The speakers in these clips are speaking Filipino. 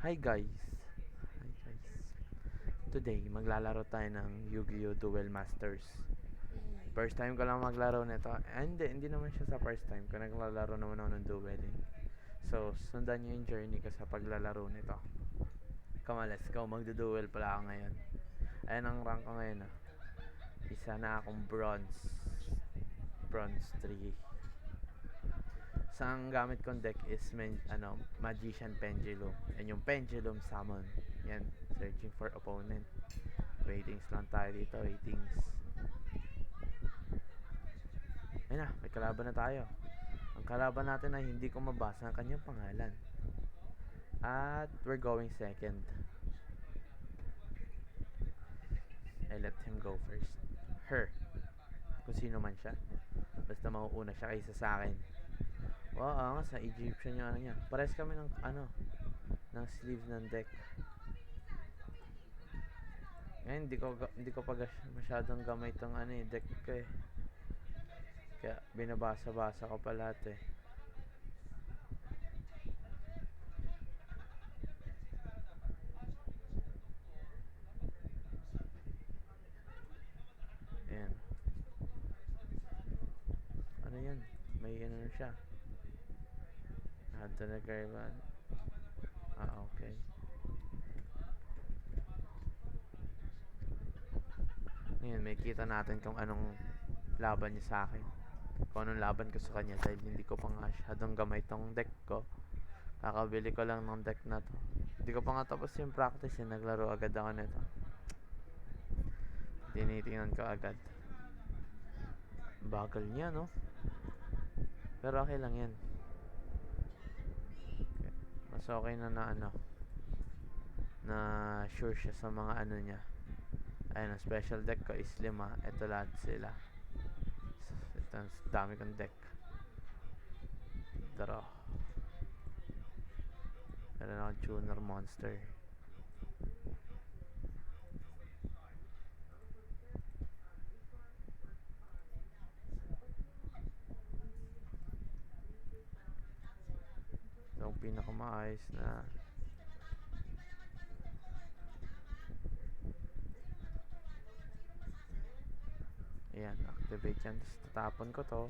Hi guys! Hi guys! Today, maglalaro tayo ng Yu-Gi-Oh! Duel Masters. First time ko lang maglaro nito. Hindi naman siya sa first time ko. Naglalaro naman ako ng dueling. So, sundan nyo yung journey ko sa paglalaro nito. Come on, let's go. Magdo-duel pala ako ngayon. Ayan ang rank ko ngayon. Isa na akong bronze. Bronze 3. Sa ang gamit kong deck is Magician Pendulum. And yung Pendulum Summon. Yan, searching for opponent. Waitings lang tayo dito, waitings. Ayun na, may kalaban na tayo. Ang kalaban natin ay hindi ko mabasa ang kanyang pangalan. At we're going second. I let him go first. Her. Kung sino man siya. Basta mauuna siya kaysa sa akin. Nga, sa Egyptian yung niya. Pares kami ng ng sleeve ng deck. Ngayon, hindi ko pa masyadong gamay itong deck ko eh. Kaya binabasa-basa ko pa lahat eh. Ayan. Ano yan? May ano siya. Nahado na Garban. Okay. Ngayon, may kita natin kung anong laban niya sa akin. Kung anong laban ko sa kanya dahil hindi ko pa nga masyadong gamay tong deck ko. Kakabili ko lang ng deck na to. Hindi ko pa nga tapos yung practice eh. Naglaro agad ako nito. Tinitingnan ko agad. Bagal niya, no? Pero okay lang yan. Okay. Mas okay na na sure siya sa mga ano niya. Ayun, ang special deck ko is 5. Ito lahat sila. Ito, ang dami kong deck. Draw. Meron akong tuner monster. Ito ang pinakamaayos na ayan, activate yan. Tapos tatapon ko to.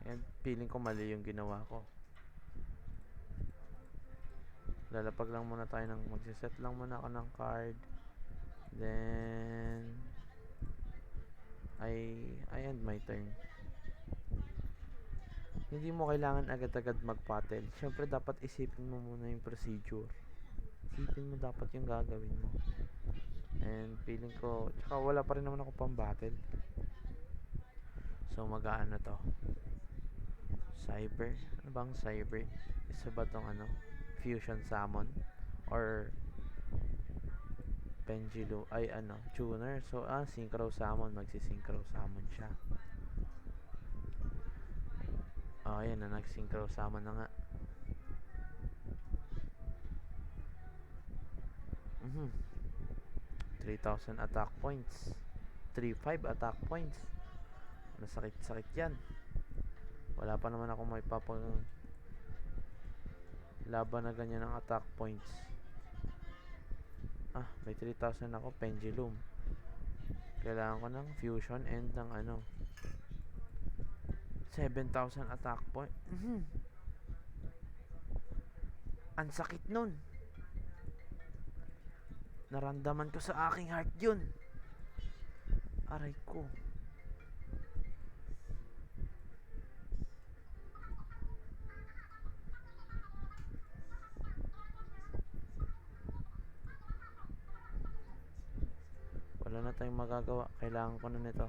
Ayan, feeling ko mali yung ginawa ko. Lalapag lang muna tayo ng magsiset lang muna ako ng card. Then I end my turn. Hindi mo kailangan agad-agad mag-paddle. Siyempre dapat isipin mo muna yung procedure. Isipin mo dapat yung gagawin mo. And feeling ko, tsaka wala pa rin naman ako pang battle. So mag-aano to? Cyber? Ano bang cyber? Isa ba tong Fusion Summon? Or Pendulum? Ay tuner. So Synchro Summon. Magsi-Synchro Summon siya. Ayan na, nag-Synchro Summon na nga. 3,000 attack points. 3,500 attack points. Masakit-sakit yan. Wala pa naman ako may papang laban na ganyan ng attack points. May 3,000 ako. Pendulum. Kailangan ko ng fusion and ng 7,000 attack point. Ang sakit nun. Naramdaman ko sa aking heart yun. Aray ko. Wala na tayong magagawa. Kailangan ko na nito.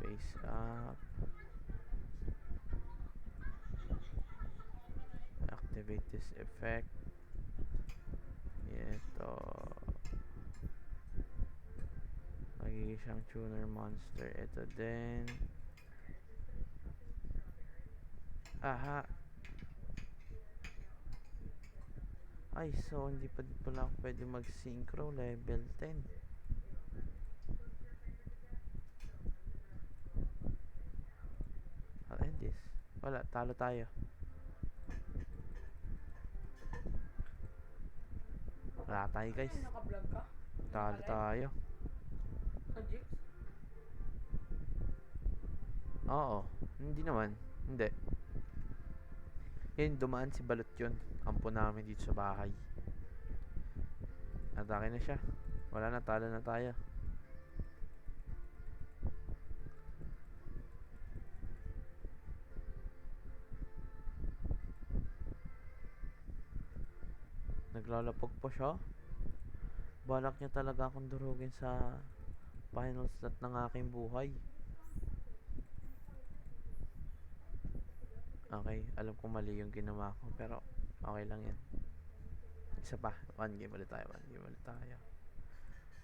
Face up. Activate this effect. Yes. siyang tuner monster. Ito din. Aha. Ay, so hindi pa din pala ako pwede mag-synchro level 10. I'll end this. Wala, talo tayo. Wala tayo guys. Naka-vlog ka? Talo tayo. Sa Jix? Oo. Hindi naman. Hindi. Yun, dumaan si Balot yun. Ampo namin dito sa bahay. Atake na siya. Wala na, talo na tayo. Naglalapag pa siya. Balak niya talaga akong durugin sa final stat ng aking buhay. Okay, alam ko mali yung ginawa ko, pero okay lang yan. Isa pa, 1 game ulit tayo, 1 game ulit tayo.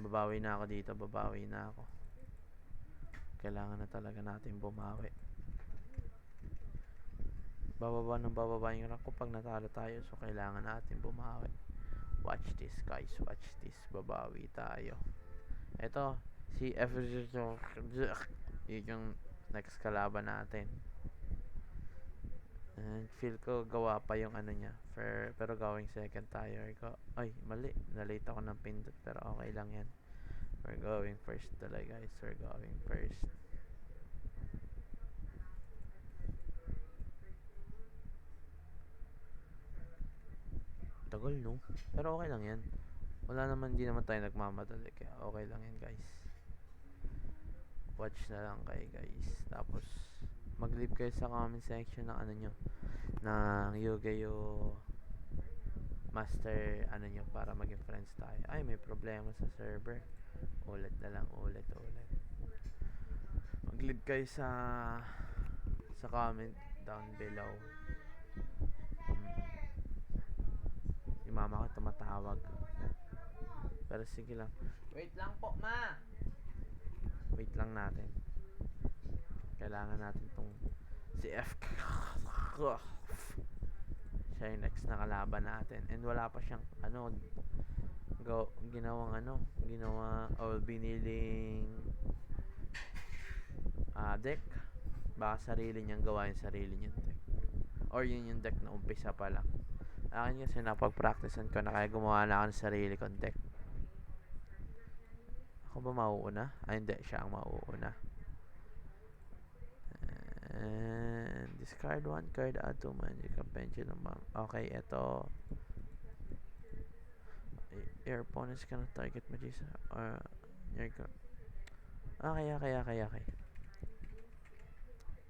Babawi na ako dito, babawi na ako. Kailangan na talaga natin bumawi. Bababa yung rank ko pag natalo tayo, so kailangan natin bumawi. Watch this guys, watch this, babawi tayo. Ito, si F yun yung next kalaban natin. And feel ko gawa pa yung ano niya, pero going second tayo. Ay, mali, nalate ako ng pindot, pero okay lang yan. We're going first talaga guys, we're going first. Tagal no, pero okay lang yan. Wala naman, di naman tayo nagmamadali, kaya okay lang yan guys. Watch na lang kayo guys. Tapos mag-leave kayo sa comment section ng ano nyo, ng Yu-Gi-Oh Master ano nyo, para maging friends tayo. Ay, may problema sa server. Ulit na lang, ulit. Mag-leave kayo sa comment down below. Yung mama ko tumatawag. Pero sige lang. Wait lang po, ma! Wait lang natin. Kailangan natin tong si F. Siya yung next na kalaban natin. And wala pa siyang ginawa o biniling deck. Baka sarili niyang gawa yung sarili niyang deck. Or yun yung deck na umpisa pa lang. Akin kasi napag-practicean ko na, kaya gumawa na ako ng sarili kong deck. Ako ba mauuna? Ay, hindi. Siya ang mauuna. And discard 1 card, add 2 magic pendulum. Okay, ito. Your opponents cannot target magician or okay.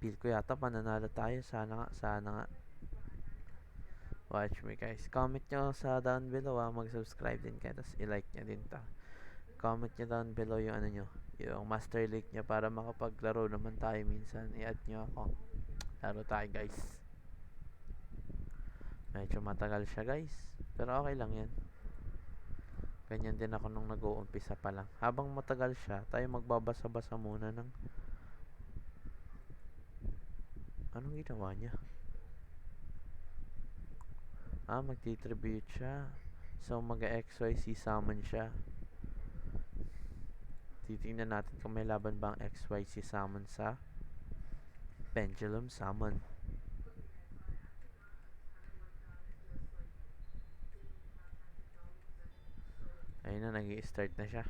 Feel ko yata pananalo tayo. Sana nga. Watch me guys. Comment nyo sa down below, mag-subscribe din kayo, tapos i-like nyo din ta. Comment nyo down below yung ano nyo, yung master league nyo, para makapaglaro naman tayo minsan. I-add nyo ako. Laro tayo guys. Medyo matagal siya guys, pero okay lang yan. Ganyan din ako nung nag-uumpisa pa lang. Habang matagal siya, tayo magbabasa-basa muna ng anong ginawa niya. Magti-tribute siya. So mag-XYZ summon siya. Titingnan natin kung may laban bang XYZ summon sa Pendulum Summon. Ayun na, nag-i-start na siya.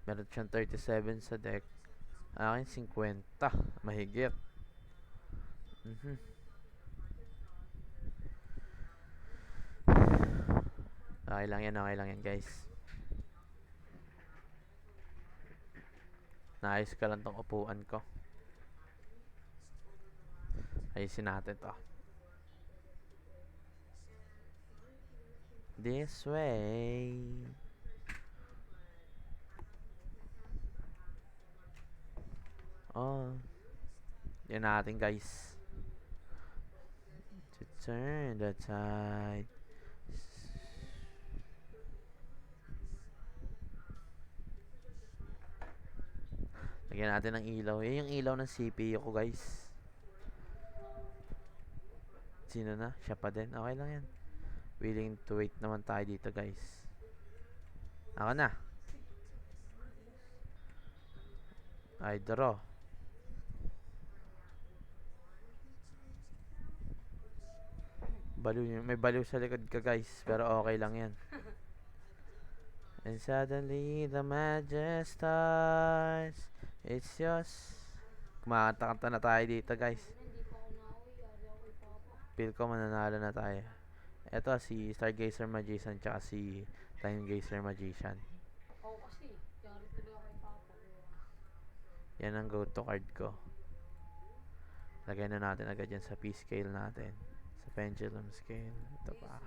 Meron siyang 37 sa deck. Akin 50. Mahigit. Okay lang yan guys. Naayos ka lang tong upuan ko. Ayusin natin to. This way. Yan natin guys. To turn the tide. Lagyan natin ng ilaw. Yan yung ilaw ng CPU ko, guys. Sino na? Siya pa din. Okay lang yan. Willing to wait naman tayo dito, guys. Ako na. I draw. Baliw yun. May baliw sa likod ka, guys. Pero okay lang yan. And suddenly the magic starts. It's yours. Kumakanta-kanta na tayo dito, guys. Hindi pa ako nauwi. Yari ako kay Papa. Feel ko mananalo na tayo. Ito si Stargazer Magician tsaka si Time Gazer Magician. Ako kasi. Yari tuloy ako kay Papa. Yan ang go-to card ko. Lagay na natin agad yan sa P-scale natin. Sa pendulum scale. Ito pa.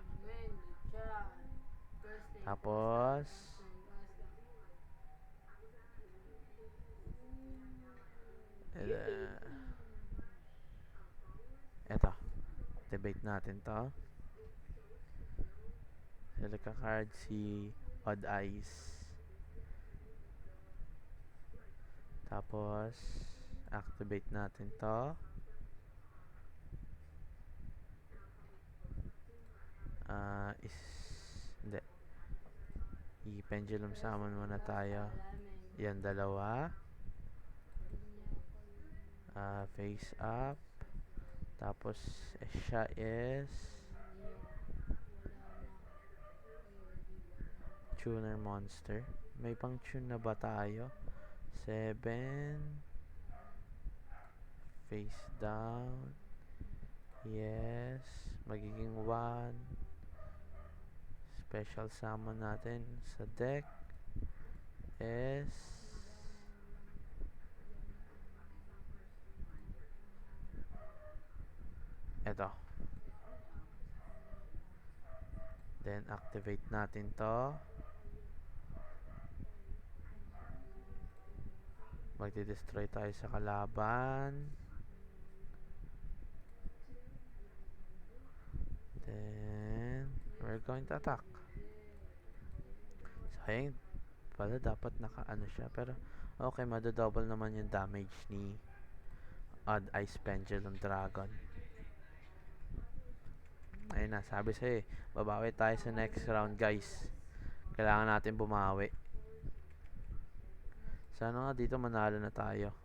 Tapos, eto. Activate natin to. Select a card si Odd Eyes. Tapos, activate natin to. Hindi. I-pendulum summon muna tayo. Yan, dalawa. Face up. Tapos, siya is tuner monster. May pang tune na ba tayo? 7. Face down. Yes. Magiging 1. Special summon natin sa deck is eto. Then activate natin to. Magdi-destroy tayo sa kalaban. Then we're going to attack. Sayang pala, dapat naka-ano siya. Pero okay, madodouble naman yung damage ni Odd Eyes Pendulum Dragon. Ayun na, sabi sa'yo babawi tayo sa next round, guys. Kailangan natin bumawi. Sana nga dito manalo na tayo.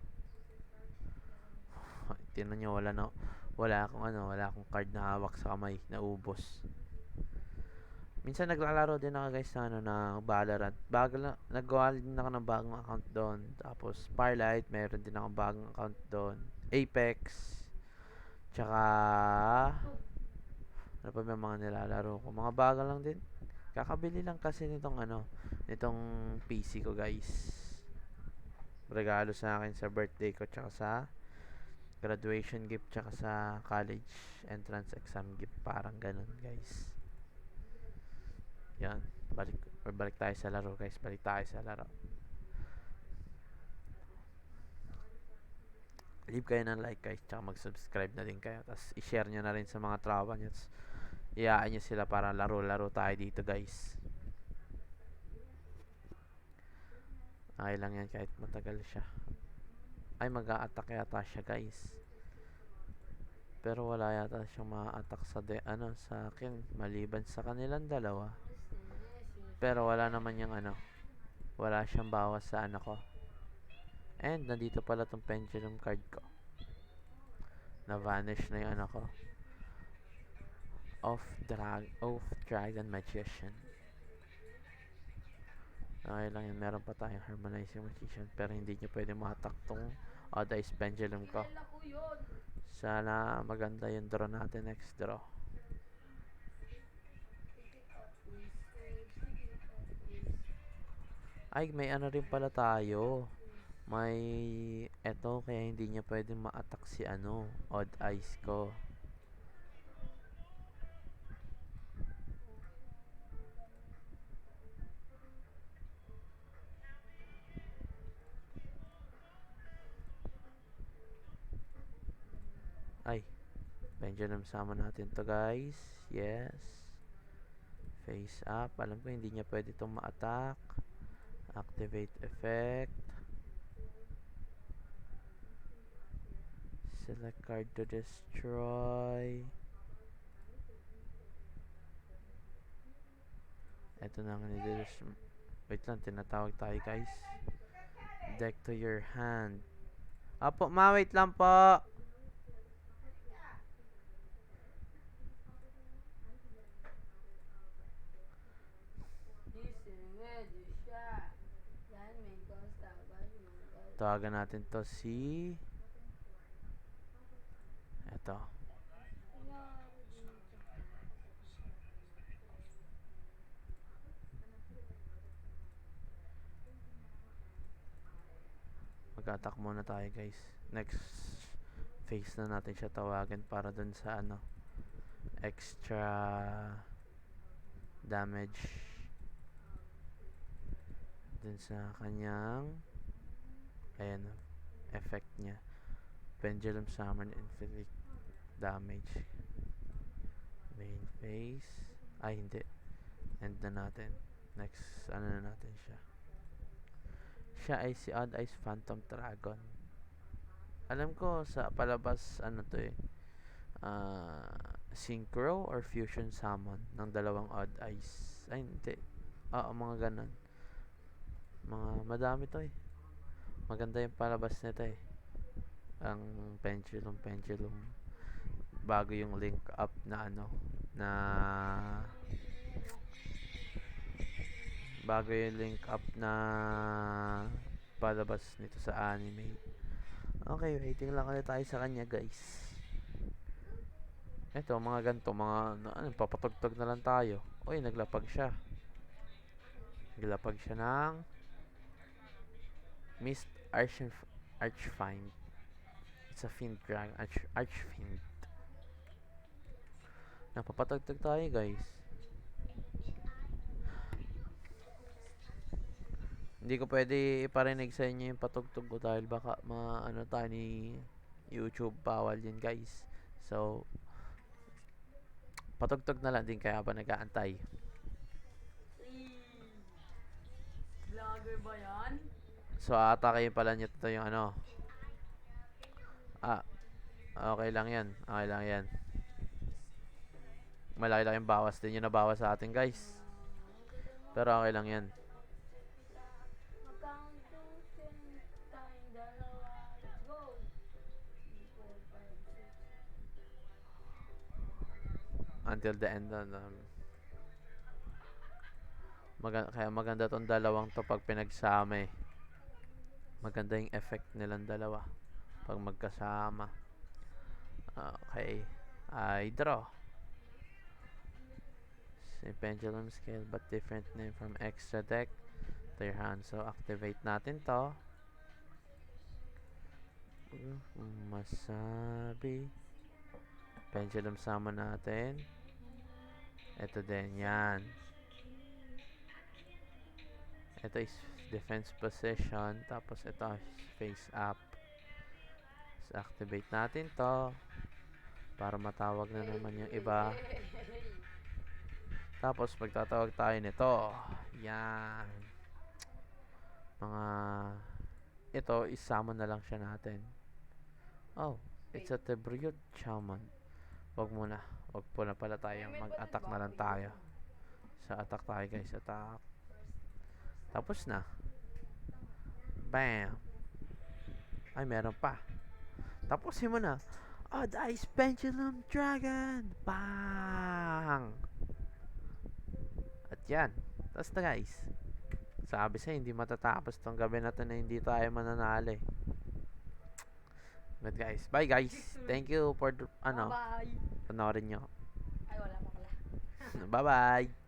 Tingnan nyo, wala akong card na hawak sa kamay, naubos. Minsan naglalaro din ako, guys, na Valorant. Nagawa din ako ng bagong account doon. Tapos Firelight, meron din ako bagong account doon. Apex. Tsaka ano pa may mga nilalaro ko. Mga bago lang din. Kakabili lang kasi nitong PC ko, guys. Regalo sa akin sa birthday ko tsaka sa graduation gift tsaka sa college entrance exam gift, parang ganun, guys. Yan, balik tayo sa laro, guys. Balik tayo sa laro. Leave kayo ng like, guys, tsaka mag-subscribe na din kayo. Tapos i-share nyo na rin sa mga tropa nyo. Iyaan nyo sila para laro-laro tayo dito, guys. Okay lang yan kahit matagal siya. Ay, mag-a-attack yata siya, guys. Pero wala yata siyang ma-attack sa akin, maliban sa kanilang dalawa. Pero wala naman yung wala siyang bawas sa ko. And nandito pala tong pendulum card ko. Na-vanish na yung ko. Of Dragon Magician. Okay lang yun, meron pa tayong Harmonizing Magician, pero hindi nyo pwede ma-attack tong Odd Eyes Pendulum ko. Sana maganda yung draw natin, next draw. Ay, may rin pala tayo. May eto, kaya hindi niya pwede ma-attack si Odd Eyes ko. Ay, pendulum summon natin to, guys. Yes. Face up. Alam ko hindi niya pwede itong ma-attack. Activate effect. Select card to destroy. Ito na ang nididestroy. Wait lang, tinatawag tayo guys. Deck to your hand. Apo, ma, wait lang po. Ready siya. Yan, may costa. Tawagan natin to si... Ito. Mag-attack muna tayo guys. Next phase na natin siya tawagan para dun sa ano, extra damage dun sa kanyang, ayan, effect niya. Pendulum Summon Inflict Damage. Main phase. Ay, hindi. End na natin. Next, ano na natin siya. Siya ay si Odd Eyes Phantom Dragon. Alam ko sa palabas, ano to eh. Synchro or Fusion Summon ng dalawang Odd Eyes. Ay, hindi. Oo, mga ganon. Madami to eh. Maganda yung palabas nito eh. Ang pendulum bago yung link up na ano na bago yung link up na palabas nito sa anime. Okay, waiting lang ulit tayo sa kanya guys. Ito mga ganito, ano, papatugtog na lang tayo. Uy, naglapag siya ng Mist Archfiend. It's a fiend dragon, archfiend. Napapatagtag tayo guys. Hindi ko pwede iparinig sa inyo yung patugtog ko dahil baka ano tayo ni YouTube, bawal yun guys. So patugtog na lang din kaya habang nag-aantay. Vlogger ba yan? So atake pala niyo to yung ano. Okay lang yan. Okay lang yan. Malaki lang yung bawas din yung nabawas sa atin guys. Pero okay lang yan. Magkang 2, 10, tayong dalawa. Let's go! 4, 5, 6. Until the end. Kaya maganda tong dalawang to pag pinagsama eh. Maganda yung effect nilang dalawa pag magkasama. Okay. I draw. Same pendulum scale but different name from extra deck to your hand. So activate natin to. Masabi. Pendulum summon natin. Ito din, yan. Ito is defense position. Tapos ito face up. So activate natin to para matawag na naman yung iba. Tapos magtatawag tayo nito. Yan. Ito isama na lang siya natin. Oh, it's a Tebriot Shaman. Wag muna. Wag po na pala tayo. Mag-attack na lang tayo. So attack tayo guys. Attack. Tapos na. Bam. Ay, meron pa. Tapusin mo na. Oh, Dice Pendulum Dragon. Bang! At yan. Tapos na guys. Sabi sa'yo, hindi matatapos tong gabi na to na hindi tayo mananalo eh. But guys, bye guys. Thank you for, Bye-bye! panoorin nyo. Ay, wala pa pala. Bye-bye.